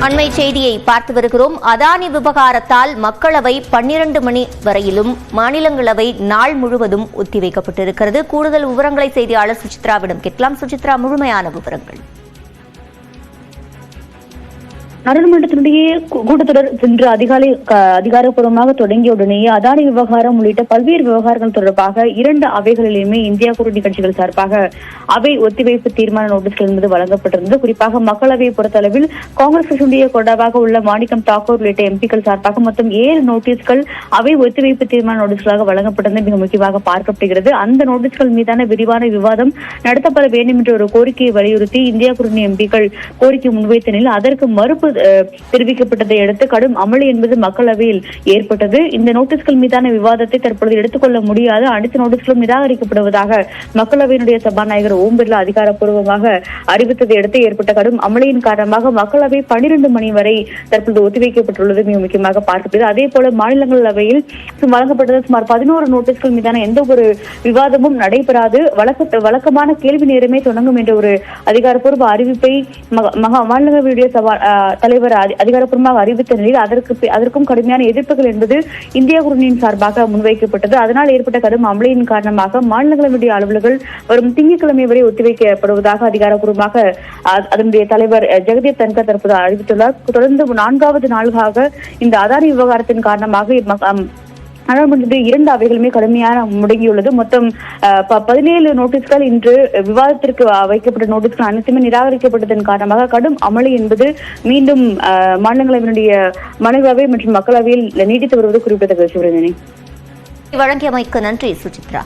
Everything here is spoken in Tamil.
அண்மை செய்தியை பார்த்து வருகிறோம். அதானி விவகாரத்தால் மக்களவை 12 மணி வரையிலும் மாநிலங்களவை நாள் முழுவதும் ஒத்திவைக்கப்பட்டிருக்கிறது. கூடுதல் விவரங்களை செய்தியாளர் சுசித்ராவிடம் கேட்கலாம். சுசித்ரா, முழுமையான விவரங்கள். நாடாளுமன்றத்தினுடைய கூட்டத்தொடர் இன்று அதிகாரப்பூர்வமாக தொடங்கிய உடனேயே அதானி விவகாரம் உள்ளிட்ட பல்வேறு விவகாரங்கள் தொடர்பாக 2 அவைகளிலுமே இந்தியா கூட்டணி கட்சிகள் சார்பாக அவை ஒத்திவைப்பு தீர்மான நோட்டீஸ்கள் என்பது வழங்கப்பட்டிருந்தது. குறிப்பாக மக்களவையை பொறுத்தளவில் காங்கிரஸ் கட்சியுடைய கொடாவாக உள்ள மாணிக்கம் தாக்கூர் உள்ளிட்ட எம்பிக்கள் சார்பாக மொத்தம் 7 நோட்டீஸ்கள் அவை ஒத்திவைப்பு தீர்மான நோட்டீஸ்களாக வழங்கப்பட்டிருந்தது மிக முக்கியமாக பார்க்கப்படுகிறது. அந்த நோட்டீஸ்கள் மீதான விரிவான விவாதம் நடத்தப்பட வேண்டும் என்ற ஒரு கோரிக்கையை வலியுறுத்தி இந்தியா கூட்டணி எம்பிக்கள் கோரிக்கை முன்வைத்த நிலையில் அதற்கு மறுப்பு தெரிவிக்கப்பட்டதை அடுத்து கடும் அமளி என்பது மக்களவையில் ஏற்பட்டது. இந்த நோட்டீஸ்கள் மீதான விவாதத்தை தற்பொழுது எடுத்துக்கொள்ள முடியாது, அனைத்து நோட்டீஸ்களும் நிராகரிக்கப்படுவதாக மக்களவையினுடைய சபாநாயகர் ஓம் பிர்லா அதிகாரப்பூர்வமாக அறிவித்ததை அடுத்து ஏற்பட்ட கடும் அமளியின் காரணமாக மக்களவை 12 மணி வரை தற்பொழுது ஒத்திவைக்கப்பட்டுள்ளது மிக முக்கியமாக பார்க்கப்படுகிறது. அதே போல மாநிலங்களவையில் வழங்கப்பட்டது சுமார் 11 நோட்டீஸ்கள் மீதான எந்த ஒரு விவாதமும் நடைபெறாது, வழக்கமான கேள்வி நேரமே தொடங்கும் என்ற ஒரு அதிகாரப்பூர்வ அறிவிப்பை மாநிலங்களவையுடைய தலைவர் அதிகாரப்பூர்வமாக அறிவித்த நிலையில் அதற்கும் கடுமையான எதிர்ப்புகள் என்பது இந்தியா கூட்டணியின் சார்பாக முன்வைக்கப்பட்டது. அதனால் ஏற்பட்ட கடும் அமளியின் காரணமாக மாநிலங்களவையுடைய அலுவல்கள் வரும் திங்கட்கிழமை வரை ஒத்திவைக்கப்படுவதாக அதிகாரப்பூர்வமாக அதனுடைய தலைவர் ஜெகதீப் தன்கர் தற்போது அறிவித்துள்ளார். தொடர்ந்து 4வது நாளாக இந்த அதானி விவகாரத்தின் காரணமாக நாடாளுமன்றத்தில் 2 அவைகளுமே கடுமையான முடங்கியுள்ளது. மொத்தம் 17 நோட்டீஸ்கள் இன்று விவாதத்திற்கு வைக்கப்பட்ட நோட்டீஸ்கள் அனைத்துமே நிராகரிக்கப்பட்டதன் காரணமாக கடும் அமளி என்பது மீண்டும் மாநிலங்களவை மற்றும் மக்களவையில் நீடித்து வருவது குறிப்பிடத்தக்கது. வழங்கியமைக்கு நன்றி சுசித்ரா.